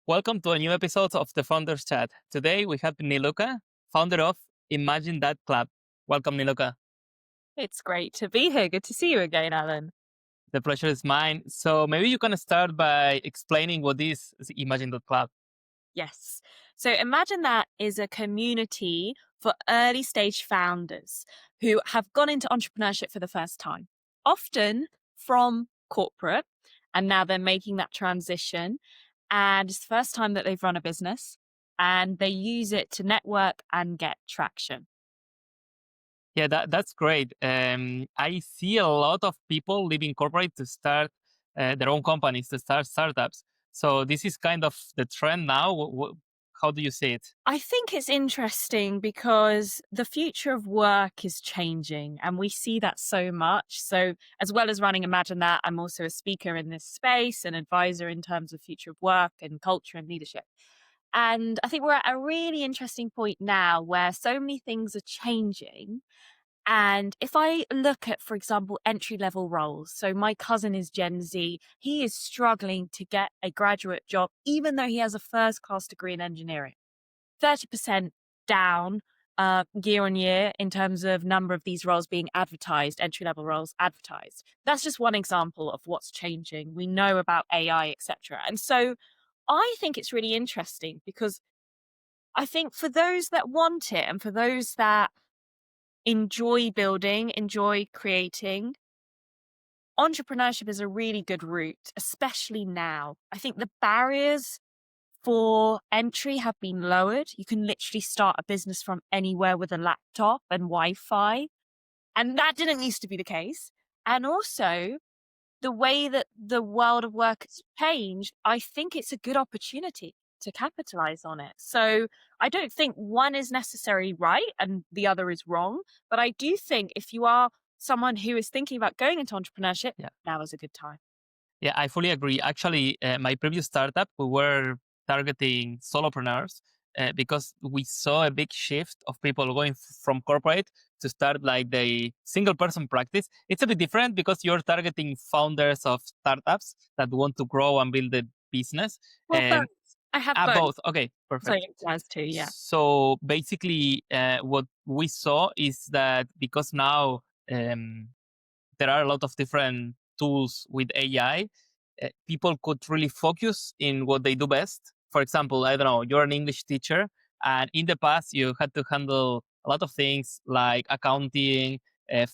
Welcome to a new episode of the Founders Chat. Today we have Niluka, founder of Imagine That Club. Welcome, Niluka. It's great to be here. Good to see you again, Alan. The pleasure is mine. So maybe you can start by explaining what is Imagine That Club. Yes. So imagine that is a community for early stage founders who have gone into entrepreneurship for the first time, often from corporate, and now they're making that transition. And it's the first time that they've run a business and they use it to network and get traction. Yeah, that's great. I see a lot of people leaving corporate to start their own companies, to start startups. So this is kind of the trend now. How do you see it? I think it's interesting because the future of work is changing and we see that so much. So, as well as running Imagine That, I'm also a speaker in this space, an advisor in terms of future of work and culture and leadership. And I think we're at a really interesting point now where so many things are changing. And if I look at, for example, entry level roles, so my cousin is Gen Z, he is struggling to get a graduate job, even though he has a first class degree in engineering. 30% down year on year in terms of number of these roles being advertised, entry level roles advertised. That's just one example of what's changing. We know about AI, etc. And so I think it's really interesting because I think for those that want it and for those that enjoy building, enjoy creating, entrepreneurship is a really good route, especially now. I think the barriers for entry have been lowered. You can literally start a business from anywhere with a laptop and Wi-Fi. And that didn't used to be the case. And also, the way that the world of work has changed, I think it's a good opportunity to capitalize on it. So I don't think one is necessarily right and the other is wrong. But I do think if you are someone who is thinking about going into entrepreneurship, Yeah. now is a good time. Yeah, I fully agree. Actually, my previous startup, we were targeting solopreneurs because we saw a big shift of people going from corporate to start like the single person practice. It's a bit different because you're targeting founders of startups that want to grow and build a business. Well, both. Um, I have both. both. Okay, So perfect. it does too, yeah. So basically, what we saw is that because now um, there are a lot of different tools with AI, people could really focus in what they do best. For example, I don't know, you're an English teacher, and in the past you had to handle a lot of things like accounting,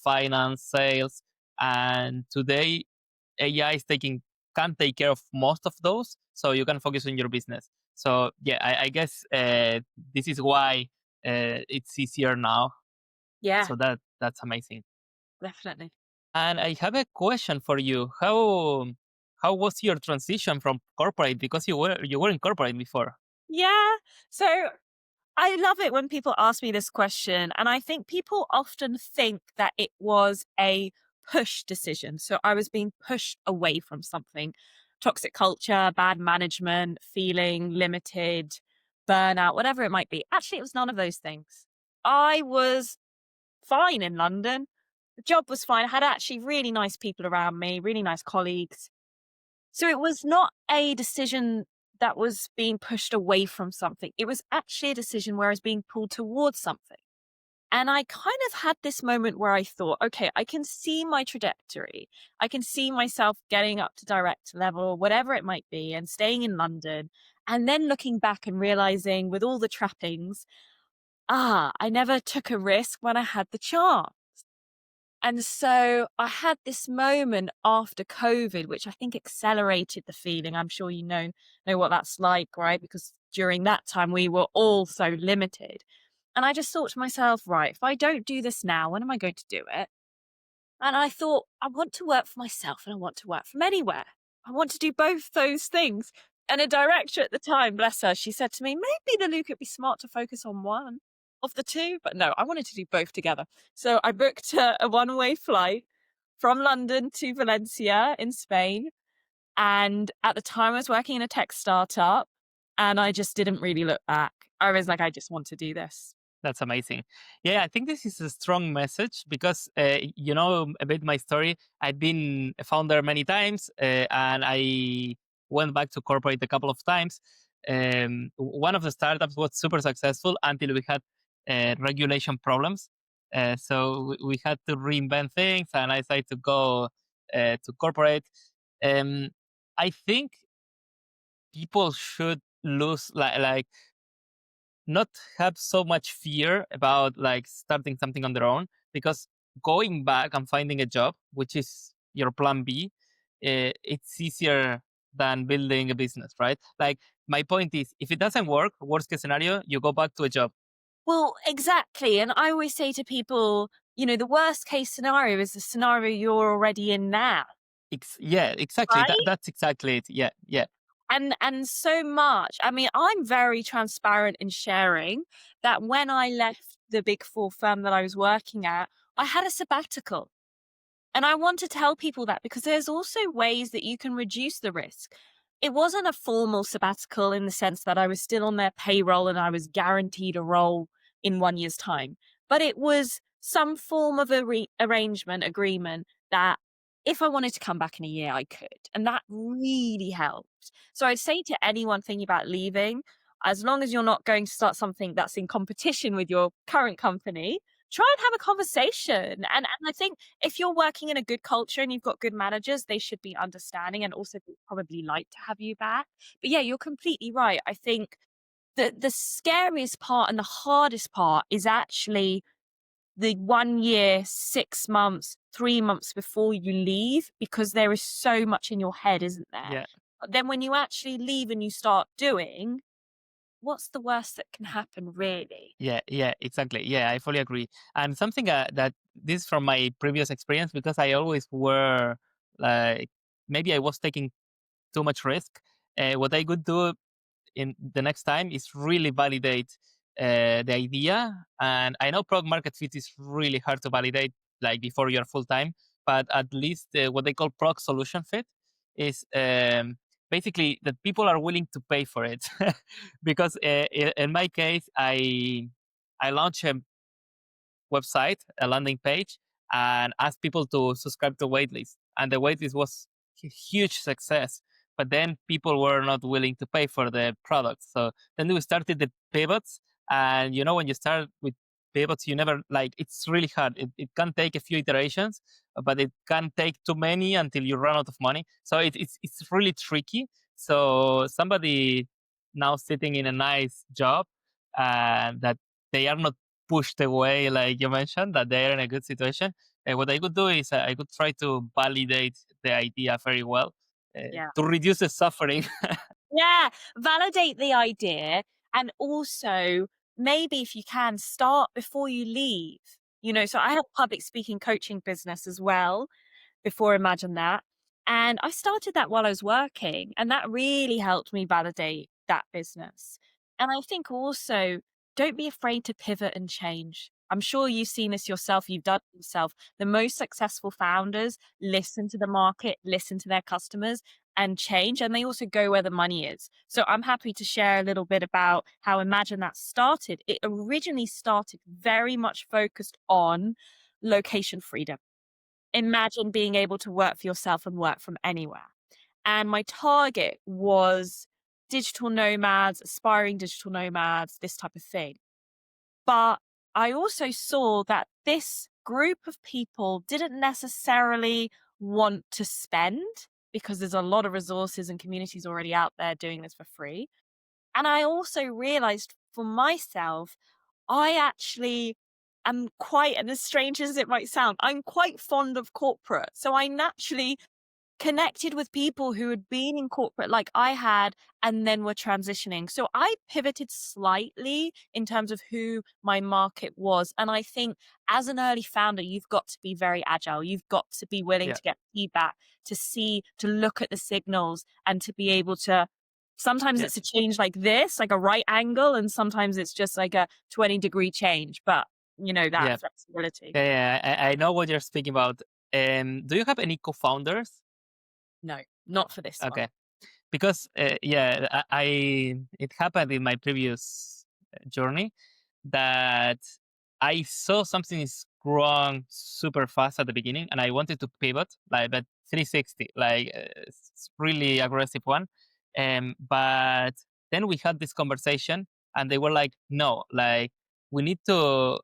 finance, sales, and today AI is taking can take care of most of those, so you can focus on your business. So yeah, I guess this is why it's easier now. Yeah, So that's amazing. definitely. And I have a question for you. How was your transition from corporate? Because you were in corporate before. Yeah. So I love it when people ask me this question. And I think people often think that it was a push decision. So I was being pushed away from something toxic culture, bad management, feeling limited, burnout, whatever it might be. Actually, it was none of those things. I was fine in London. The job was fine. I had actually really nice people around me, really nice colleagues. So it was not a decision that was being pushed away from something. It was actually a decision where I was being pulled towards something. And I kind of had this moment where I thought, okay, I can see my trajectory. I can see myself getting up to director level, whatever it might be, and staying in London. And then looking back and realizing with all the trappings, I never took a risk when I had the chance. And so I had this moment after COVID, which I think accelerated the feeling. I'm sure you know what that's like, right? Because during that time we were all so limited. And I just thought to myself, right, if I don't do this now, when am I going to do it? And I thought, I want to work for myself and I want to work from anywhere. I want to do both those things. And a director at the time, bless her, she said to me, maybe the Luke, it'd be smart to focus on one of the two. But no, I wanted to do both together. So I booked a one-way flight from London to Valencia in Spain. And at the time I was working in a tech startup and I just didn't really look back. I was like, I just want to do this. That's amazing. Yeah, I think this is a strong message because you know a bit my story. I've been a founder many times, and I went back to corporate a couple of times. One of the startups was super successful until we had regulation problems. So we had to reinvent things, and I decided to go to corporate. Um, I think people should lose like not have so much fear about like starting something on their own, because going back and finding a job, which is your plan B, it's easier than building a business, right? Like my point is, if it doesn't work, worst case scenario, you go back to a job. Well, exactly. And I always say to people, the worst case scenario is the scenario you're already in now, Yeah, exactly. right? That's exactly it. Yeah, yeah, And so much. I mean, I'm very transparent in sharing that when I left the big four firm that I was working at, I had a sabbatical. And I want to tell people that because there's also ways that you can reduce the risk. It wasn't a formal sabbatical in the sense that I was still on their payroll and I was guaranteed a role in 1 year's time, but it was some form of a arrangement, agreement that if I wanted to come back in a year, I could. And that really helped. So I'd say to anyone thinking about leaving, as long as you're not going to start something that's in competition with your current company, try and have a conversation. And I think if you're working in a good culture and you've got good managers, they should be understanding and also probably like to have you back. But yeah, you're completely right. I think the scariest part and the hardest part is actually the 1 year, 6 months, 3 months before you leave, because there is so much in your head, isn't there? yeah. But then when you actually leave and you start doing, what's the worst that can happen, really? Yeah, yeah, exactly. Yeah, I fully agree. And something that this is from my previous experience, because I always were like, maybe I was taking too much risk. What I could do in the next time is really validate the idea. And I know product market fit is really hard to validate like before you're full time, but at least what they call product solution fit is basically that people are willing to pay for it. Because in my case, I launched a website, a landing page, and asked people to subscribe to waitlist. And the waitlist was huge success. But then people were not willing to pay for the product. So then we started the pivots. And when you start with pivots, you never like it's really hard. It can take a few iterations, but it can take too many until you run out of money. So it's really tricky. So somebody now sitting in a nice job that they are not pushed away, like you mentioned, that they're in a good situation. What I could do is I could try to validate the idea very well Yeah. to reduce the suffering. Yeah, validate the idea and also maybe if you can start before you leave. So I had a public speaking coaching business as well before Imagine That. And I started that while I was working, and that really helped me validate that business. And I think also don't be afraid to pivot and change. I'm sure you've seen this yourself, you've done it yourself. The most successful founders listen to the market, listen to their customers, and change. And they also go where the money is. So I'm happy to share a little bit about how Imagine That started. It originally started very much focused on location freedom. Imagine being able to work for yourself and work from anywhere. And my target was digital nomads, aspiring digital nomads, this type of thing. But I also saw that this group of people didn't necessarily want to spend because there's a lot of resources and communities already out there doing this for free. And I also realized for myself, I actually am quite, and as strange as it might sound, I'm quite fond of corporate. So I naturally connected with people who had been in corporate like I had and then were transitioning. So I pivoted slightly in terms of who my market was. And I think as an early founder, you've got to be very agile. You've got to be willing Yeah, to get feedback, to see, to look at the signals and to be able to. Sometimes yeah, it's a change like this, like a right angle, and sometimes it's just like a 20-degree change. But that yeah, flexibility. I know what you're speaking about. Do you have any co-founders? No, not for this one. Okay, because yeah, it happened in my previous journey that I saw something is growing super fast at the beginning, and I wanted to pivot, like, but 360, like, it's really aggressive one. But then we had this conversation, and they were like, no, like we need to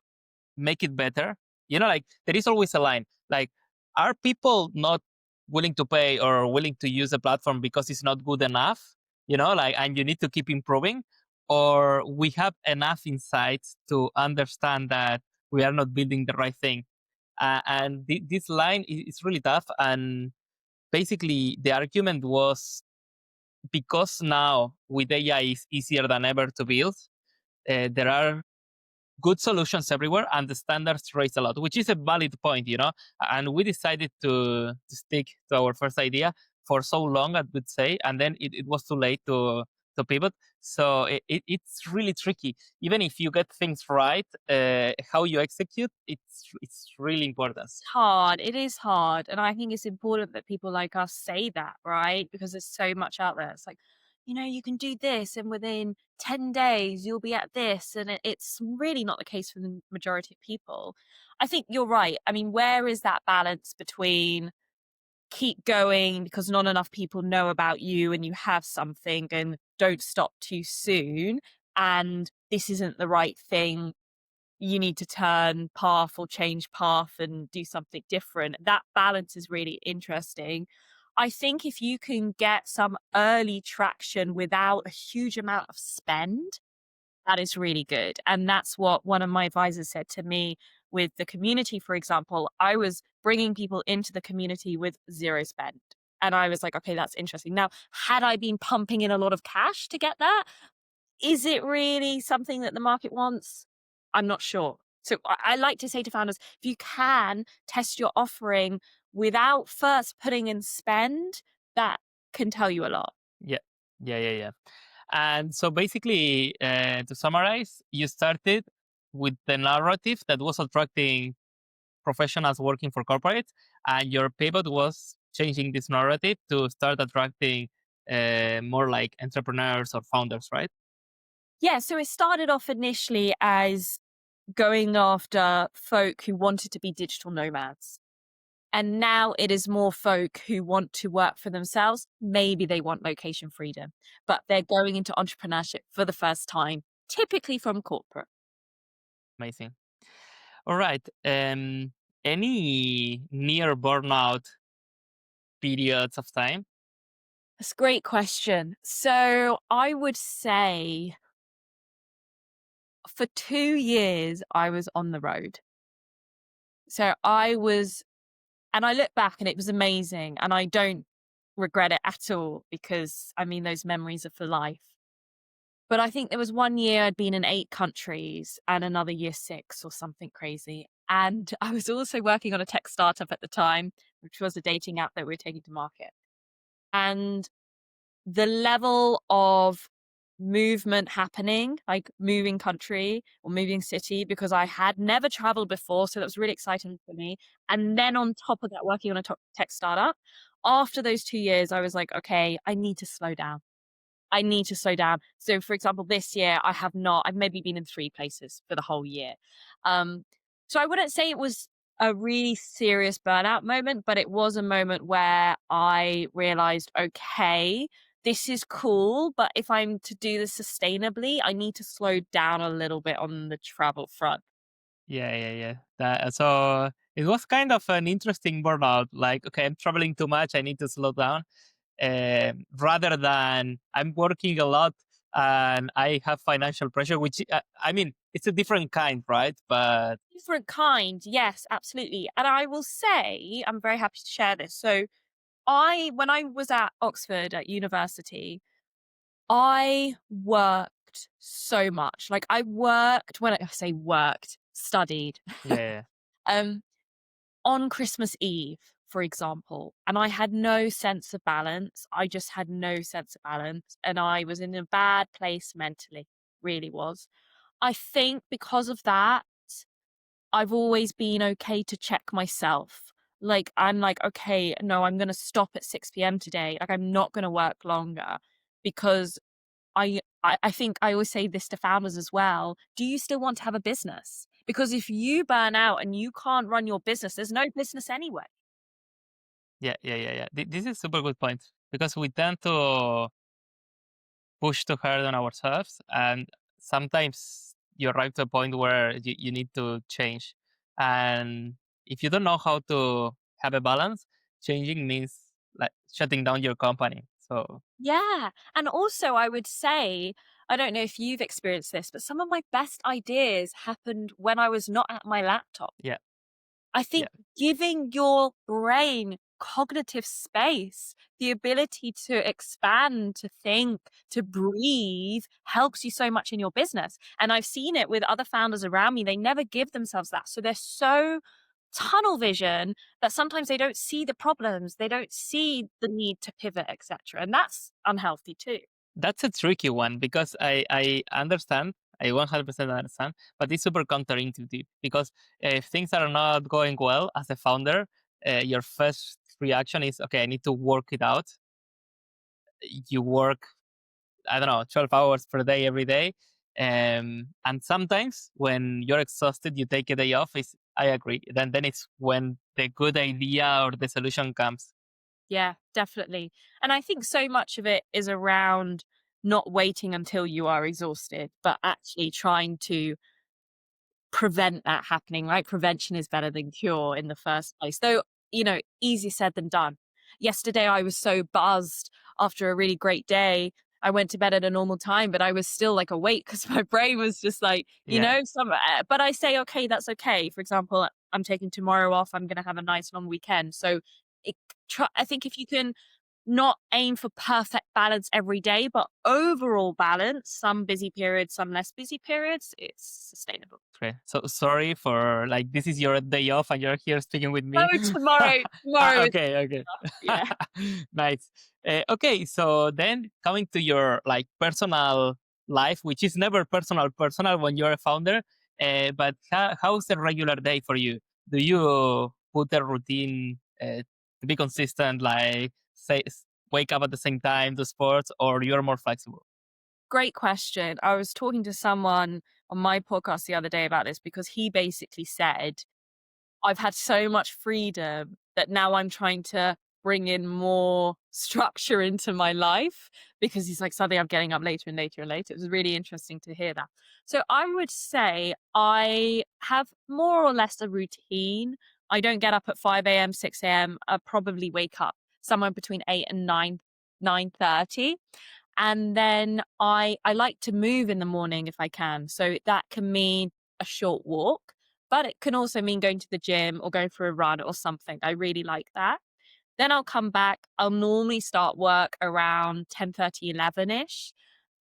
make it better. Like there is always a line. Like, are people not willing to pay or willing to use the platform because it's not good enough? Like, and you need to keep improving, or we have enough insights to understand that we are not building the right thing. And this line is really tough. And basically, the argument was because now with AI is easier than ever to build. There are good solutions everywhere, and the standards raise a lot, which is a valid point. And we decided to stick to our first idea for so long, I would say, and then it was too late to pivot. So it's really tricky. Even if you get things right, how you execute, it's really important. It's hard. It is hard. And I think it's important that people like us say that, right? Because there's so much out there. It's like, you can do this and within 10 days you'll be at this. And it's really not the case for the majority of people. I think you're right. I mean, where is that balance between keep going because not enough people know about you and you have something and don't stop too soon and this isn't the right thing, you need to turn path or change path and do something different. That balance is really interesting. I think if you can get some early traction without a huge amount of spend, that is really good. And that's what one of my advisors said to me with the community, for example. I was bringing people into the community with zero spend. And I was like, okay, that's interesting. Now, had I been pumping in a lot of cash to get that, is it really something that the market wants? I'm not sure. So I like to say to founders, if you can test your offering without first putting in spend, that can tell you a lot. Yeah, yeah. And so basically, to summarize, you started with the narrative that was attracting professionals working for corporates, and your pivot was changing this narrative to start attracting more like entrepreneurs or founders, right? Yeah, so it started off initially as going after folk who wanted to be digital nomads. And now it is more folk who want to work for themselves. Maybe they want location freedom, but they're going into entrepreneurship for the first time, typically from corporate. Amazing. All right. Any near burnout periods of time? That's a great question. So I would say for 2 years, I was on the road. So and I look back and it was amazing. And I don't regret it at all because I mean, those memories are for life. But I think there was 1 year I'd been in 8 countries and another year 6 or something crazy. And I was also working on a tech startup at the time, which was a dating app that we were taking to market. And the level of movement happening, like moving country or moving city, because I had never traveled before. So that was really exciting for me. And then on top of that, working on a tech startup, after those 2 years, I was like, okay, I need to slow down. I need to slow down. So, for example, this year I've maybe been in 3 places for the whole year. Um, so I wouldn't say it was a really serious burnout moment, but it was a moment where I realized, okay, this is cool, but if I'm to do this sustainably, I need to slow down a little bit on the travel front. Yeah. So it was kind of an interesting burnout. Like, okay, I'm traveling too much. I need to slow down. Rather than I'm working a lot and I have financial pressure, which I mean, it's a different kind, right? But Different kind, yes, absolutely. And I will say, I'm very happy to share this. So when I was at Oxford at university, I worked so much. Like I worked, when I say worked, studied, yeah, um, on Christmas Eve, for example. And I had no sense of balance. I just had no sense of balance. And I was in a bad place mentally, really was. I think because of that, I've always been okay to check myself. Like, I'm like, okay, no, I'm going to stop at 6 p.m. today. Like, I'm not going to work longer because I think I always say this to founders as well. Do you still want to have a business? Because if you burn out and you can't run your business, there's no business anyway. yeah. This is super good point because we tend to push too hard on ourselves, and sometimes you arrive to a point where you need to change. And if you don't know how to have a balance, changing means like shutting down your company. So Yeah. And also, I would say, I don't know if you've experienced this, but some of my best ideas happened when I was not at my laptop. yeah, I yeah, think giving your brain cognitive space, the ability to expand, to think, to breathe helps you so much in your business. And I've seen it with other founders around me. They never give themselves that. So they're so tunnel vision that sometimes they don't see the problems, they don't see the need to pivot, etc. And that's unhealthy too. that's a tricky one because I understand. I 100% understand, but it's super counterintuitive because if things are not going well as a founder, your first reaction is, okay, I need to work it out. You work, I don't know, 12 hours per day every day. And sometimes when you're exhausted, you take a day off. I agree. Then it's when the good idea or the solution comes. Yeah, definitely. And I think so much of it is around not waiting until you are exhausted, but actually trying to prevent that happening, right? Prevention is better than cure in the first place. Though, easier said than done. Yesterday, I was so buzzed after a really great day. I went to bed at a normal time, but I was still like awake because my brain was just like, Yeah, but I say, okay, that's okay. For example, I'm taking tomorrow off. I'm going to have a nice long weekend. So I think if you can not aim for perfect balance every day, but overall balance, some busy periods, some less busy periods, it's sustainable. great. So sorry for like this is your day off and you're here speaking with me. Oh, tomorrow is Okay, okay. enough, yeah. Nice. Okay, so then coming to your like personal life, which is never personal when you're a founder. But how's a regular day for you? Do you put a routine to be consistent, like say wake up at the same time, do sports, or you're more flexible? Great question. I was talking to someone on my podcast the other day about this because he basically said, I've had so much freedom that now I'm trying to bring in more structure into my life because he's like, suddenly I'm getting up later and later and later. It was really interesting to hear that. So I would say I have more or less a routine. I don't get up at 5 a.m., 6 a.m. I probably wake up somewhere between 8 and 9, 9:30. And then I like to move in the morning if I can. So that can mean a short walk, but it can also mean going to the gym or going for a run or something. I really like that. Then I'll come back. I'll normally start work around 10:30, 11ish,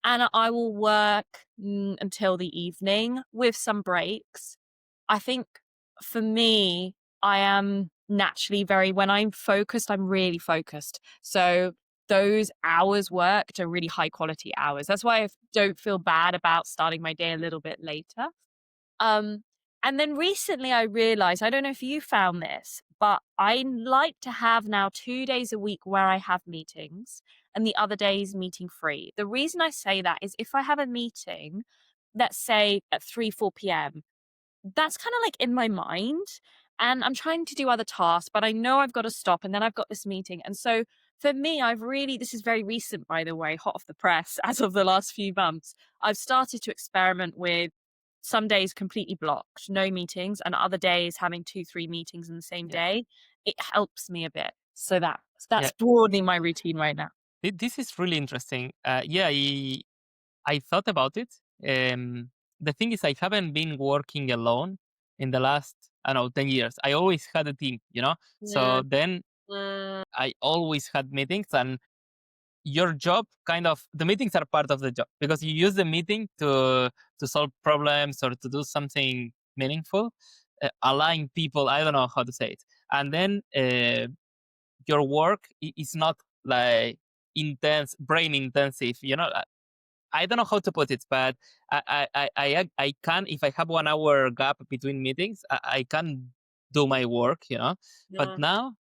and I will work until the evening with some breaks. I think for me, I am naturally when I'm focused, I'm really focused. So those hours worked are really high quality hours. That's why I don't feel bad about starting my day a little bit later. Um, and then recently I realized, I don't know if you found this, but I like to have now 2 days a week where I have meetings and the other days meeting free. The reason I say that is if I have a meeting, let's say at 3, 4 p.m., that's kind of like in my mind and I'm trying to do other tasks, but I know I've got to stop and then I've got this meeting. And so for me, this is very recent, by the way, hot off the press as of the last few months. I've started to experiment with some days completely blocked, no meetings, and other days having 2, 3 meetings in the same Yeah, day. It helps me a bit. So yeah. that's broadly my routine right now. This is really interesting. Yeah, I thought about it. The thing is, I haven't been working alone in the last, I don't know, 10 years. I always had a team, you know? Yeah. So then I always had meetings, and your job kind of, the meetings are part of the job because you use the meeting to solve problems or to do something meaningful, align people. I don't know how to say it. And then your work is not like intense, brain intensive, you know? I don't know how to put it, but I can, if I have 1 hour gap between meetings, I can do my work, you know. But Yeah. now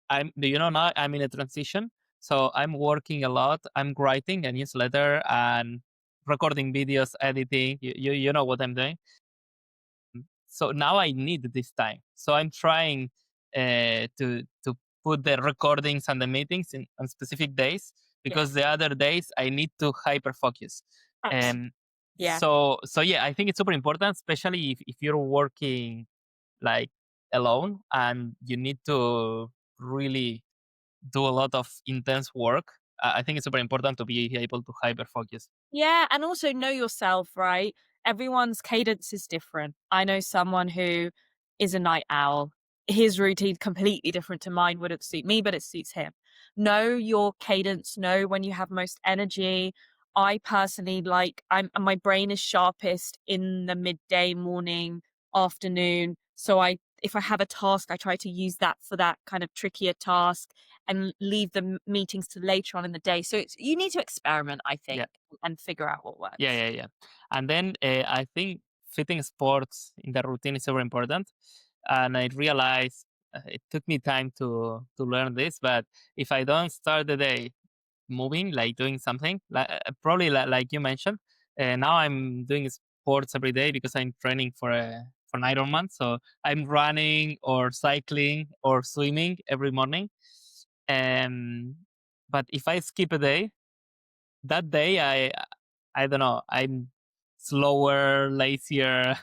now I'm in a transition, so I'm working a lot. I'm writing a newsletter and recording videos, editing. You know what I'm doing. So now I need this time. So I'm trying to put the recordings and the meetings in on specific days. because Yes. the other days I need to hyper focus. Abs- Um, yeah. so yeah, I think it's super important, especially if you're working like alone and you need to really do a lot of intense work. I think it's super important to be able to hyper focus. Yeah, and also know yourself, right? Everyone's cadence is different. I know someone who is a night owl. His routine completely different to mine. Wouldn't suit me, but it suits him. Know your cadence. Know when you have most energy. I personally like my brain is sharpest in the midday, morning, afternoon. So I if I have a task, I try to use that for that kind of trickier task and leave the meetings to later on in the day. So you need to experiment, I think, Yeah. and figure out what Yeah, works. yeah, yeah. And then I think fitting sports in the routine is super important. And I realized it took me time to learn this, but if I don't start the day moving, like doing something, probably like you mentioned, now I'm doing sports every day because I'm training for an Ironman. So I'm running or cycling or swimming every morning. Um, but if I skip a day, that day I don't know, I'm slower, lazier.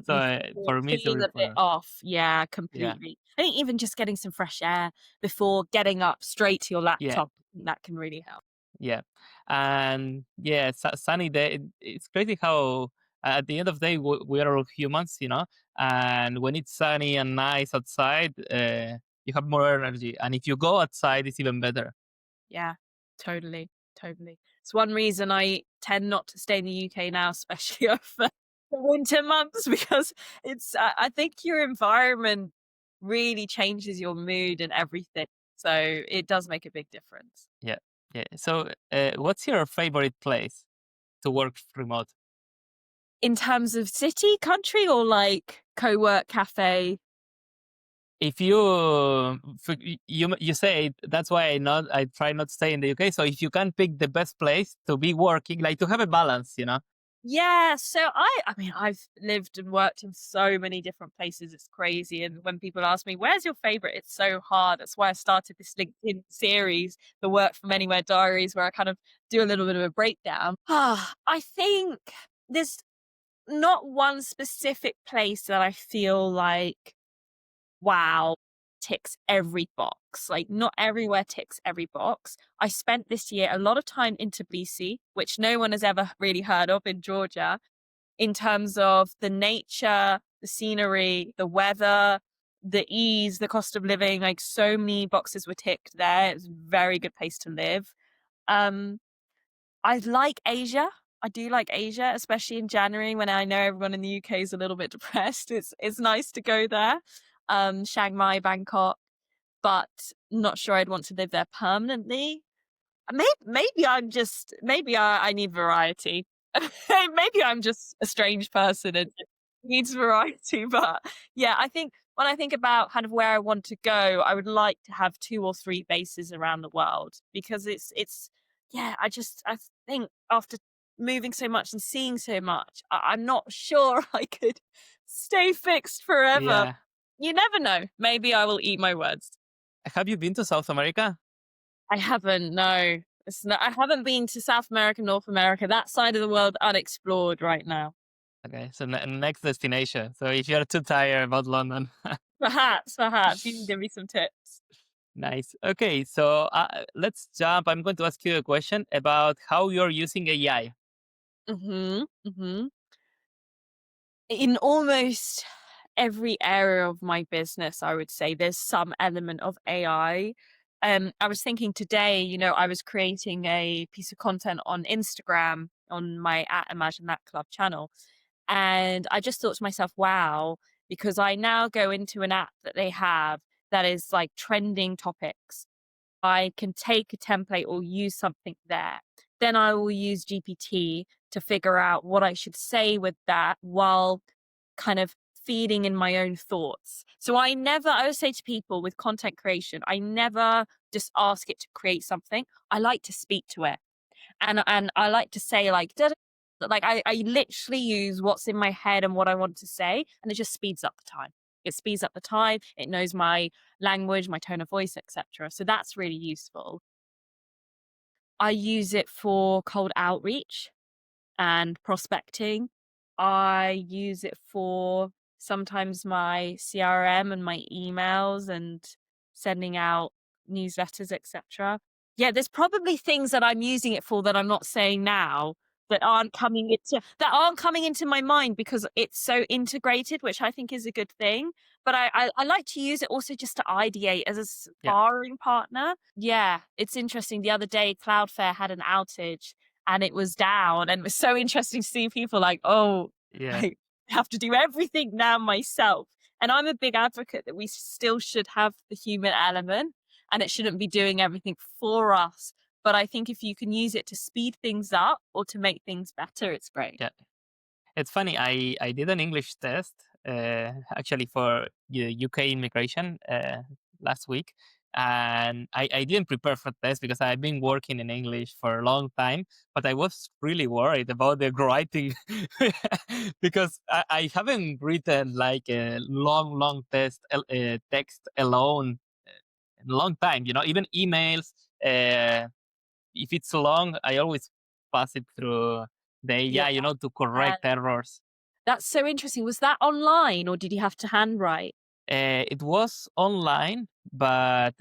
So You for me, it's feel very a bit important. off. Yeah, Yeah, completely. I think even just getting some fresh air before getting up straight to your yeah, laptop, that can really help. yeah, and yeah, sunny day. It's crazy how at the end of the day we are all humans, and when it's sunny and nice outside, you have more energy, and if you go outside, it's even better. Yeah, totally, totally. It's one reason I tend not to stay in the UK now, especially over the winter months, because I think your environment really changes your mood and everything. So it does make a big difference. Yeah, yeah. So, what's your favorite place to work remote? In terms of city, country, or like co-work cafe? If you you say that's why I try not to stay in the UK. So if you can pick the best place to be working, like to have a balance. Yeah, so I mean, I've lived and worked in so many different places, it's crazy, and when people ask me, "Where's your favorite?" It's so hard. That's why I started this LinkedIn series, the Work From Anywhere Diaries, where I kind of do a little bit of a breakdown. I think there's not one specific place that I feel like, wow, ticks every box. Like, not everywhere ticks every box. I spent this year a lot of time in Tbilisi, which no one has ever really heard of, in Georgia, in terms of the nature, the scenery, the weather, the ease, the cost of living. Like, so many boxes were ticked there. It's a very good place to live. Um, I like Asia. I do like Asia, especially in January when I know everyone in the UK is a little bit depressed. It's nice to go there. Chiang Mai, Bangkok, but not sure I'd want to live there permanently. Maybe I need variety. Maybe I'm just a strange person and needs variety. But yeah, I think when I think about kind of where I want to go, I would like to have two or three bases around the world because it's yeah, I think after moving so much and seeing so much, I'm not sure I could stay fixed forever. Yeah. You never know. Maybe I will eat my words. Have you been to South America? I haven't, no. I haven't been to South America, North America, that side of the world unexplored right now. Okay, so next destination. So if you're too tired about London, Perhaps. You can give me some tips. nice. Okay, so let's jump. I'm going to ask you a question about how you're using AI. Mhm. In almost every area of my business, I would say there's some element of AI. I was thinking today, I was creating a piece of content on Instagram on my at Imagine That Club channel. And I just thought to myself, wow, because I now go into an app that they have that is like trending topics. I can take a template or use something there. Then I will use GPT to figure out what I should say with that while kind of feeding in my own thoughts. So I always say to people with content creation, I never just ask it to create something. I like to speak to it. And I like to say like, "Da, da," like I literally use what's in my head and what I want to say, and it just speeds up the time. It speeds up the time. It knows my language, my tone of voice, etc. So that's really useful. I use it for cold outreach and prospecting. I use it for sometimes my CRM and my emails and sending out newsletters, etc. Yeah, there's probably things that I'm using it for that I'm not saying now that aren't coming into my mind because it's so integrated, which I think is a good thing. But I like to use it also just to ideate as a Yeah. sparring partner. Yeah, it's interesting. The other day, Cloudflare had an outage and it was down, and it was so interesting to see people like, oh, Yeah. I have to do everything now myself. And I'm a big advocate that we still should have the human element and it shouldn't be doing everything for us. But I think if you can use it to speed things up or to make things better, it's great. Yeah. It's funny. I did an English test actually for UK immigration last week, and I didn't prepare for the test because I've been working in English for a long time. But I was really worried about the writing because I haven't written like a long text alone in a long time. Even emails. If it's long, I always pass it through the Yeah. AI, to correct errors. That's so interesting. Was that online or did you have to handwrite? It was online, but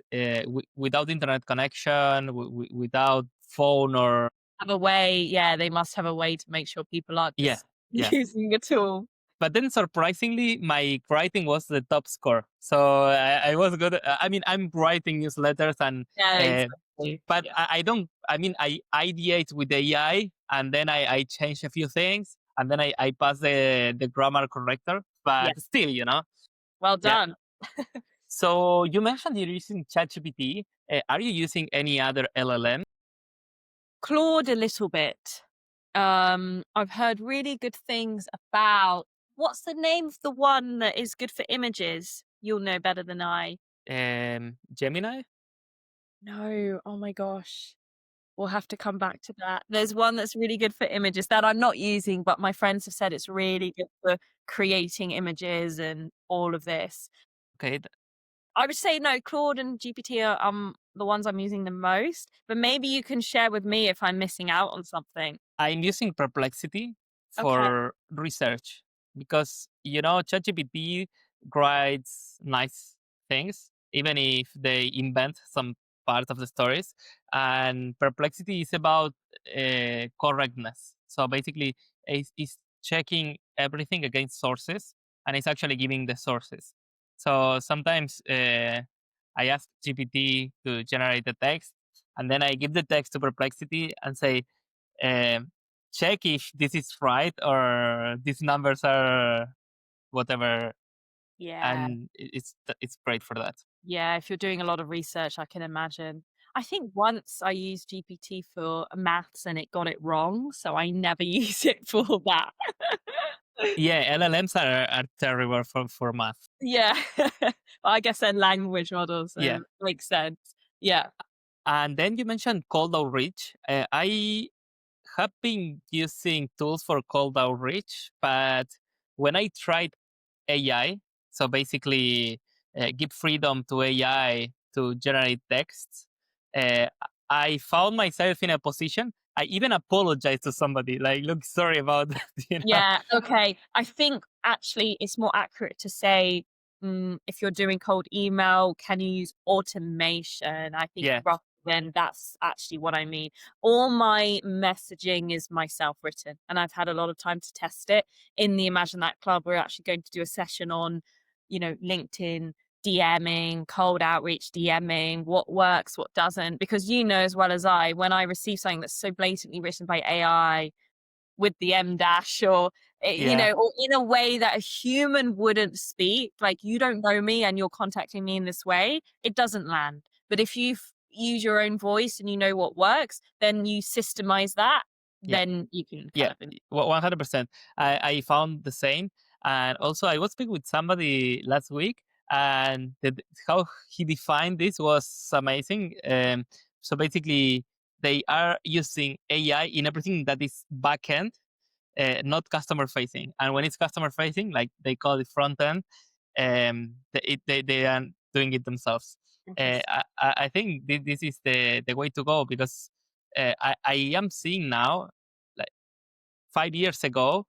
without internet connection, without phone or Have a way, yeah, they must have a way to make sure people aren't yeah, just yeah. using a tool. But then surprisingly, my writing was the top score. So I was good. I mean, I'm writing newsletters and Yeah, uh, exactly. but Yeah. I don't. I mean, I ideate with the AI, and then I change a few things, and then I pass the grammar corrector. Yeah. But still, Well yeah. done. So you mentioned you're using ChatGPT. Are you using any other LLM? Claude a little bit. I've heard really good things about what's the name of the one that is good for images? You'll know better than I. Gemini? No, oh my gosh. We'll have to come back to that. There's one that's really good for images that I'm not using, but my friends have said it's really good for creating images and all of this. Okay, I would say no, Claude and GPT are the ones I'm using the most, but maybe you can share with me if I'm missing out on something. I'm using Perplexity Okay. for research because ChatGPT writes nice things, even if they invent some part of the stories. And Perplexity is about correctness. So basically, it's checking everything against sources, and it's actually giving the sources. So sometimes I ask GPT to generate the text, and then I give the text to Perplexity and say, um, check if this is right or these numbers are whatever, Yeah. and it's great for that. Yeah, if you're doing a lot of research, I can imagine. I think once I used GPT for maths and it got it wrong, so I never use it for that. Yeah, LLMs are terrible for math. Yeah. I guess they're language models, Yeah, so makes sense. Yeah. and then you mentioned cold outreach. I have been using tools for cold outreach, but when I tried AI, so basically give freedom to AI to generate texts, uh, I found myself in a position. I even apologized to somebody, like, look, sorry about that. Yeah, okay. I think actually it's more accurate to say, if you're doing cold email, can you use automation? I think Yeah, rather than that's actually what I mean. All my messaging is myself written, and I've had a lot of time to test it. In the Imagine That Club, we're actually going to do a session on, LinkedIn DMing, cold outreach DMing, what works, what doesn't. Because you know as well as I, when I receive something that's so blatantly written by AI, with the M dash or, yeah, or in a way that a human wouldn't speak, like, you don't know me and you're contacting me in this way, it doesn't land. But if you use your own voice and you know what works, then you systemize that, yeah. then you can kind Yeah, of 100%. I found the same. And also, I was speaking with somebody last week, and how he defined this was amazing. So basically, they are using AI in everything that is backend, not customer facing. And when it's customer facing, like they call it front end, they are doing it themselves. interesting. I think this is the way to go because I am seeing now, like 5 years ago,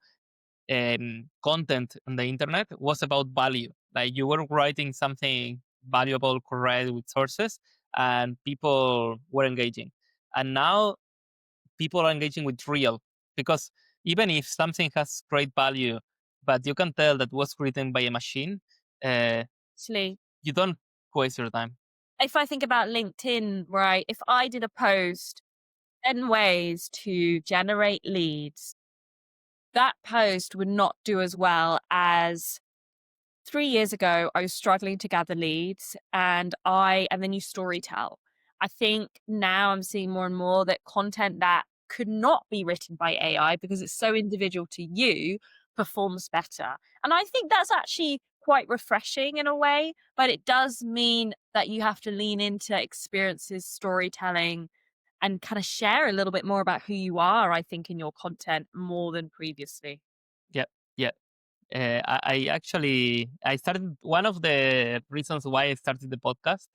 content on the internet was about value. Like you were writing something valuable, correct, with sources, and people were engaging. And now people are engaging with real, because even if something has great value, but you can tell that was written by a machine, uh, Actually, you don't waste your time. if I think about LinkedIn, right, if I did a post 10 ways to generate leads, that post would not do as well as 3 years ago. I was struggling to gather leads and then you story tell. I think now I'm seeing more and more that content that could not be written by AI because it's so individual to you performs better. And I think that's actually quite refreshing in a way, but it does mean that you have to lean into experiences, storytelling, and kind of share a little bit more about who you are, I think, in your content more than previously. Yeah, yeah. I actually I started, one of the reasons why I started the podcast.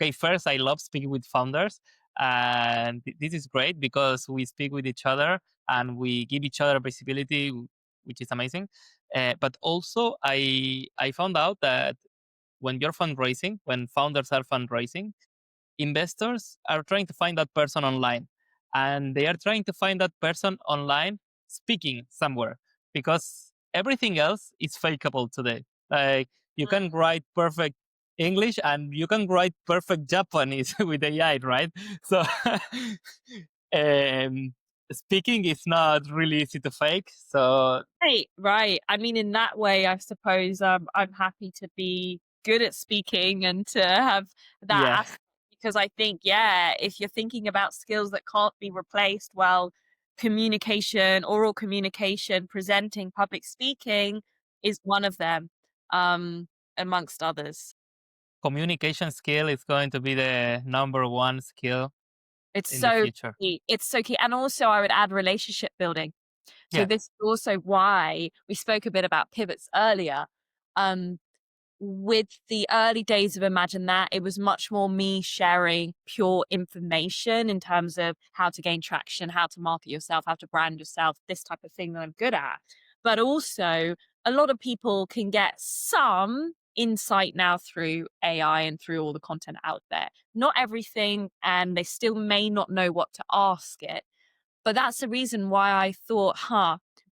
Okay, first I love speaking with founders, and this is great because we speak with each other and we give each other visibility, which is amazing. But also, I found out that when you're fundraising, when founders are fundraising, investors are trying to find that person online, and they are trying to find that person online speaking somewhere, because everything else is fakeable today. Like you can write perfect English and you can write perfect Japanese with AI, right? So um, speaking is not really easy to fake. So Right, right. I mean, in that way, I suppose I'm happy to be good at speaking and to have that yeah, aspect because I think, yeah, if you're thinking about skills that can't be replaced, well, communication, oral communication, presenting, public speaking is one of them, um, amongst others. communication skill is going to be the number one skill It's in the so future. key. It's so key. And also, I would add relationship building. So Yeah, this is also why we spoke a bit about pivots earlier. Um, with the early days of Imagine That, it was much more me sharing pure information in terms of how to gain traction, how to market yourself, how to brand yourself, this type of thing that I'm good at. But also, a lot of people can get some insight now through AI and through all the content out there. Not everything, and they still may not know what to ask it. But that's the reason why I thought,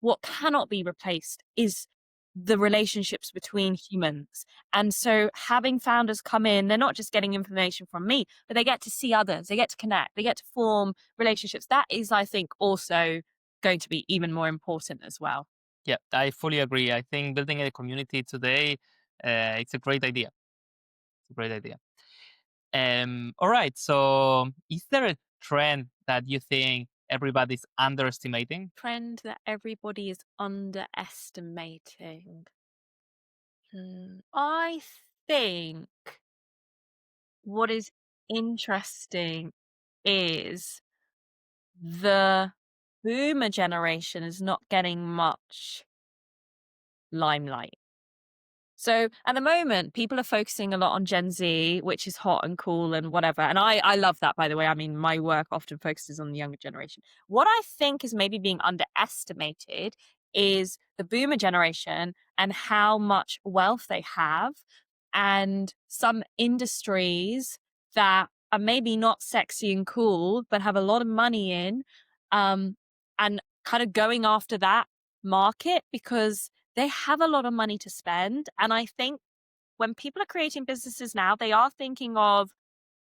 what cannot be replaced is the relationships between humans. And so having founders come in, they're not just getting information from me, but they get to see others, they get to connect, they get to form relationships. That is, I think, also going to be even more important as well. yeah, I fully agree. I think building a community today, it's a great idea. It's a great idea. All right. So, is there a trend that you think everybody's underestimating? Trend that everybody is underestimating. I think what is interesting is the boomer generation is not getting much limelight. So at the moment, people are focusing a lot on Gen Z, which is hot and cool and whatever. And I love that, by the way. I mean, my work often focuses on the younger generation. What I think is maybe being underestimated is the boomer generation and how much wealth they have, and some industries that are maybe not sexy and cool, but have a lot of money in, um, and kind of going after that market because they have a lot of money to spend. And I think when people are creating businesses now, they are thinking of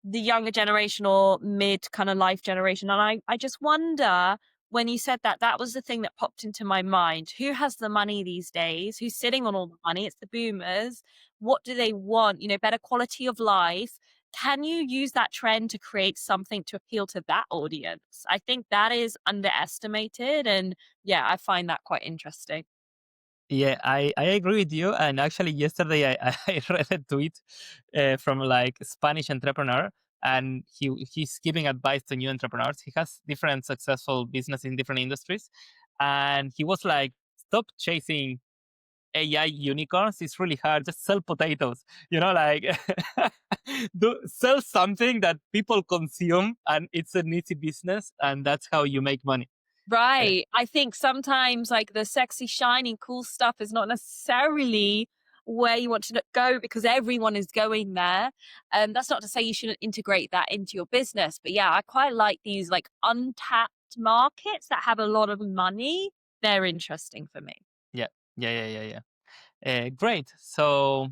the younger generation or mid kind of life generation. And I just wonder when you said that, that was the thing that popped into my mind. Who has the money these days? Who's sitting on all the money? It's the boomers. What do they want? Better quality of life. Can you use that trend to create something to appeal to that audience? I think that is underestimated. And yeah, I find that quite interesting. Yeah, I agree with you. And actually, yesterday I read a tweet from like a Spanish entrepreneur, and he's giving advice to new entrepreneurs. He has different successful business in different industries, and he was like, "Stop chasing AI unicorns, it's really hard. Just sell potatoes, like sell something that people consume and it's an easy business, and that's how you make money. Uh, Right. I think sometimes like the sexy, shiny, cool stuff is not necessarily where you want to go because everyone is going there. That's not to say you shouldn't integrate that into your business. But yeah, I quite like these like untapped markets that have a lot of money. They're interesting for me. yeah, yeah. Great. So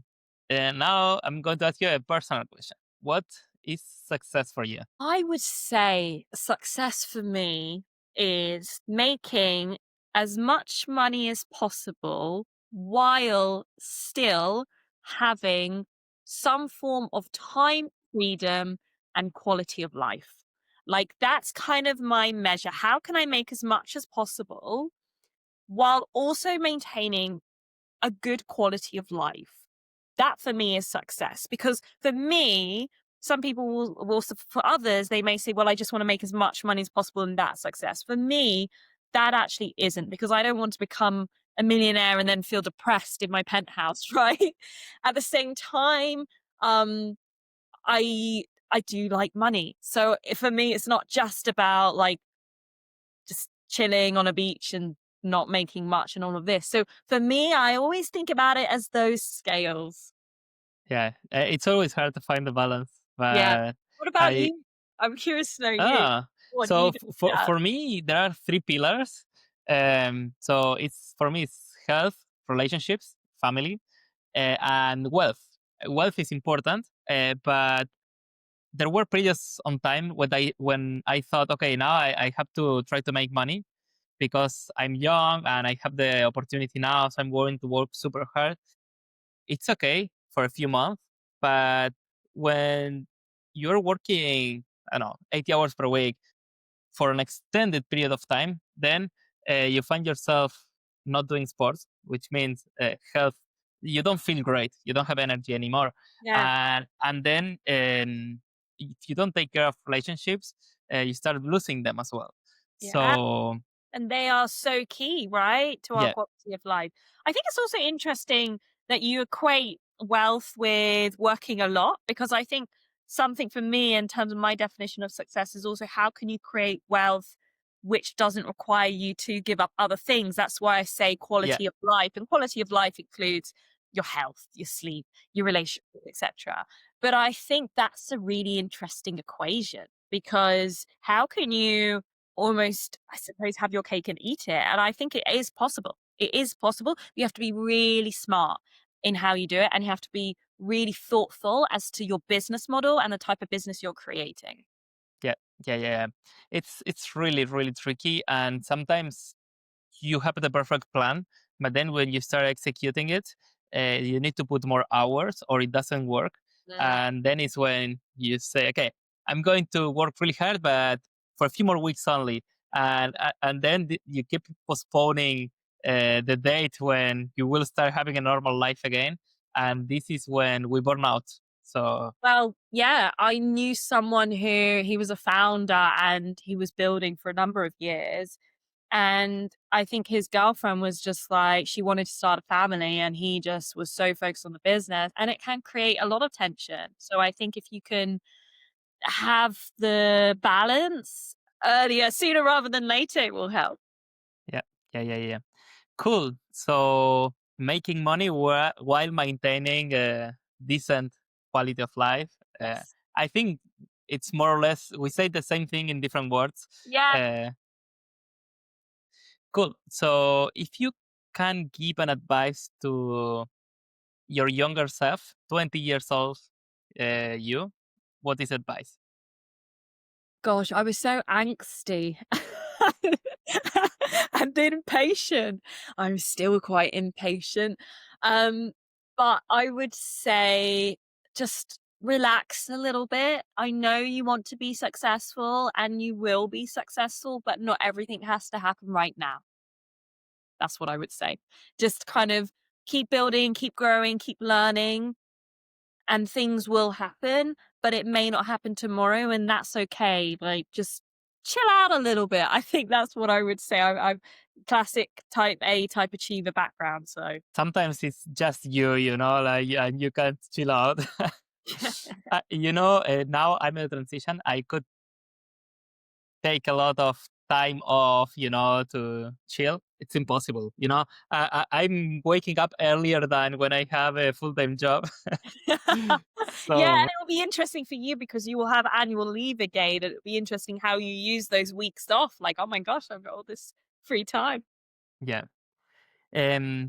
now I'm going to ask you a personal question. What is success for you? I would say success for me is making as much money as possible while still having some form of time freedom and quality of life. Like that's kind of my measure. How can I make as much as possible while also maintaining a good quality of life? That for me is success because for me, some people for others, they may say, well, I just want to make as much money as possible and that's success. For me, that actually isn't because I don't want to become a millionaire and then feel depressed in my penthouse, right? At the same time, um, I do like money. So for me, it's not just about like just chilling on a beach and not making much and all of this. So for me, I always think about it as those scales. Yeah, it's always hard to find the balance, Yeah. but What about I you? I'm curious to know you. ah What do so you do? Yeah. for me there are three pillars. So it's for me it's health, relationships, family, and wealth. Wealth is important, but there were periods on time when I thought, okay, now I have to try to make money because I'm young and I have the opportunity now, so I'm going to work super hard. It's okay for a few months, but when you're working, I don't know, 80 hours per week for an extended period of time, then you find yourself not doing sports, which means health. You don't feel great. You don't have energy anymore, Yeah. and then if you don't take care of relationships, you start losing them as well. Yeah. So And they are so key, right, to our yeah, quality of life. I think it's also interesting that you equate wealth with working a lot because I think something for me in terms of my definition of success is also how can you create wealth which doesn't require you to give up other things. That's why I say yeah, quality of life. And quality of life includes your health, your sleep, your relationship, etc. But I think that's a really interesting equation because how can you almost, I suppose, have your cake and eat it. And I think it is possible. It is possible. You have to be really smart in how you do it. And you have to be really thoughtful as to your business model and the type of business you're creating. yeah, yeah. It's really really tricky, and sometimes you have the perfect plan, but then when you start executing it, you need to put more hours or it doesn't work. Yeah. And then it's when you say, okay, I'm going to work really hard, but for a few more weeks only. And then you keep postponing the date when you will start having a normal life again. And this is when we burn out. So, Well, yeah, I knew someone who he was a founder and he was building for a number of years. And I think his girlfriend was just like, she wanted to start a family and he just was so focused on the business and it can create a lot of tension. So I think if you can have the balance earlier, sooner rather than later, it will help. yeah, yeah. Cool. So making money while maintaining a decent quality of life. Yes. I think it's more or less we say the same thing in different words. Yeah. Uh, cool. So if you can give an advice to your younger self, 20 years old, you, what is advice? Gosh, I was so angsty and impatient. I'm still quite impatient. Um, but I would say just relax a little bit. I know you want to be successful and you will be successful, but not everything has to happen right now. That's what I would say. Just kind of keep building, keep growing, keep learning, and things will happen, but it may not happen tomorrow, and that's okay. Like, just chill out a little bit. I think that's what I would say. I'm classic type A, type achiever background. So Sometimes it's just like, and you can't chill out. Now I'm in a transition. I could take a lot of time off, to chill. It's impossible. I'm waking up earlier than when I have a full time job. yeah, and So it will be interesting for you because you will have annual leave again. It'll be interesting how you use those weeks off. Like, oh my gosh, I've got all this free time. yeah,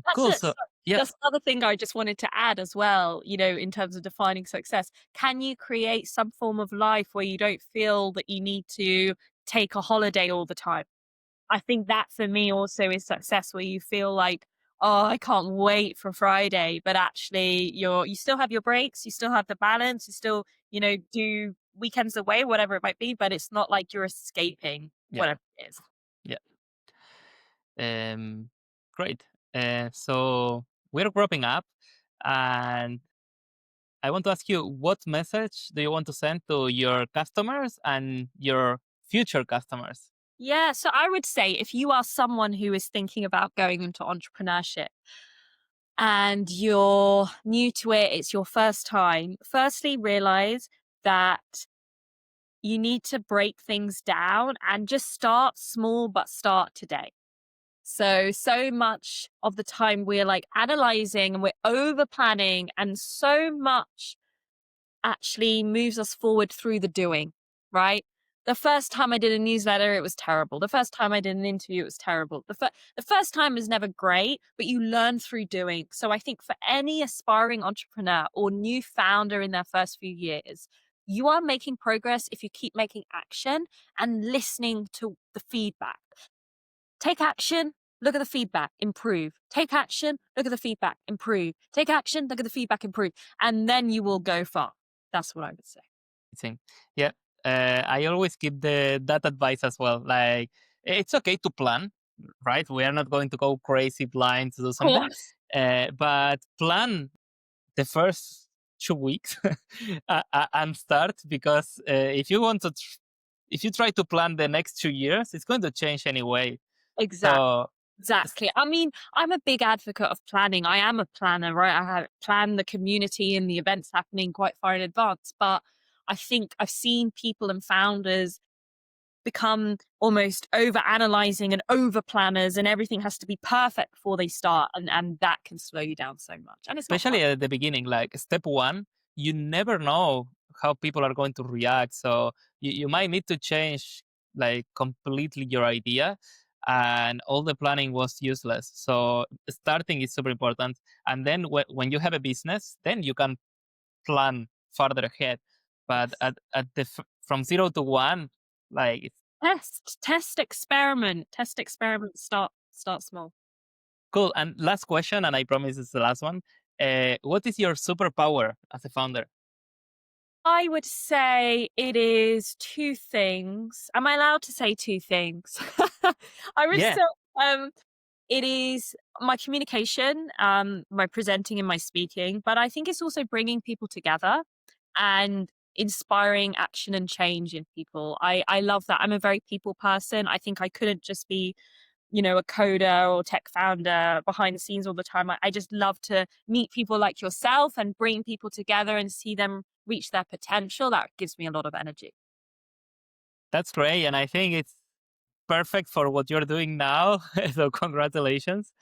That's cool. it. So So yeah, that's another thing I just wanted to add as well, in terms of defining success. Can you create some form of life where you don't feel that you need to take a holiday all the time? I think that for me also is success where you feel like, oh, I can't wait for Friday, but actually you still have your breaks, you still have the balance, you still, do weekends away, whatever it might be, but it's not like you're escaping yeah, whatever it is. yeah. Um, Great. So we're wrapping up, and I want to ask you, what message do you want to send to your customers and your future customers? Yeah, so I would say if you are someone who is thinking about going into entrepreneurship and you're new to it, it's your first time, firstly, realize that you need to break things down and just start small, but start today. So much of the time we're like analyzing and we're over planning, and so much actually moves us forward through the doing, right? The first time I did a newsletter, it was terrible. The first time I did an interview, it was terrible. The first time is never great, but you learn through doing. So I think for any aspiring entrepreneur or new founder in their first few years, you are making progress if you keep making action and listening to the feedback. Take action, look at the feedback, improve. Take action, look at the feedback, improve. Take action, look at the feedback, improve. And then you will go far. That's what I would say. Think. Yeah, I always give that advice as well. Like, it's okay to plan, right? We are not going to go crazy blind to do Of something, course. but plan the first 2 weeks and start, because if you try to plan the next 2 years, it's going to change anyway. Exactly. So s- Exactly. I mean, I'm a big advocate of planning. I am a planner, right? I have planned the community and the events happening quite far in advance. But I think I've seen people and founders become almost over analyzing and over planners, and everything has to be perfect before they start. And that can slow you down so much. And it's not fun. especially at the beginning, like step one, you never know how people are going to react. So you might need to change like completely your idea, and all the planning was useless. So starting is super important. And then when you have a business, then you can plan farther ahead. But Yes. from 0 to 1, like it's Test, experiment, start small. cool. And last question, and I promise it's the last one. What is your superpower as a founder? I would say it is two things. Am I allowed to say two things? I would Yeah, say um, it is my communication, my presenting and my speaking, but I think it's also bringing people together and inspiring action and change in people. I love that. I'm a very people person. I think I couldn't just be a coder or tech founder behind the scenes all the time. I just love to meet people like yourself and bring people together and see them reach their potential. That gives me a lot of energy. that's great. And I think it's perfect for what you're doing now. So congratulations.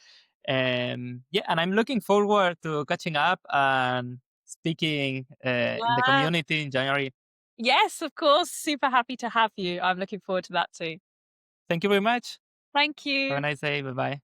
Yeah, and I'm looking forward to catching up and speaking in the Yeah. community in January. Yes, of course. Super happy to have you. I'm looking forward to that too. Thank you very much. Thank Have a you. nice day. Bye bye.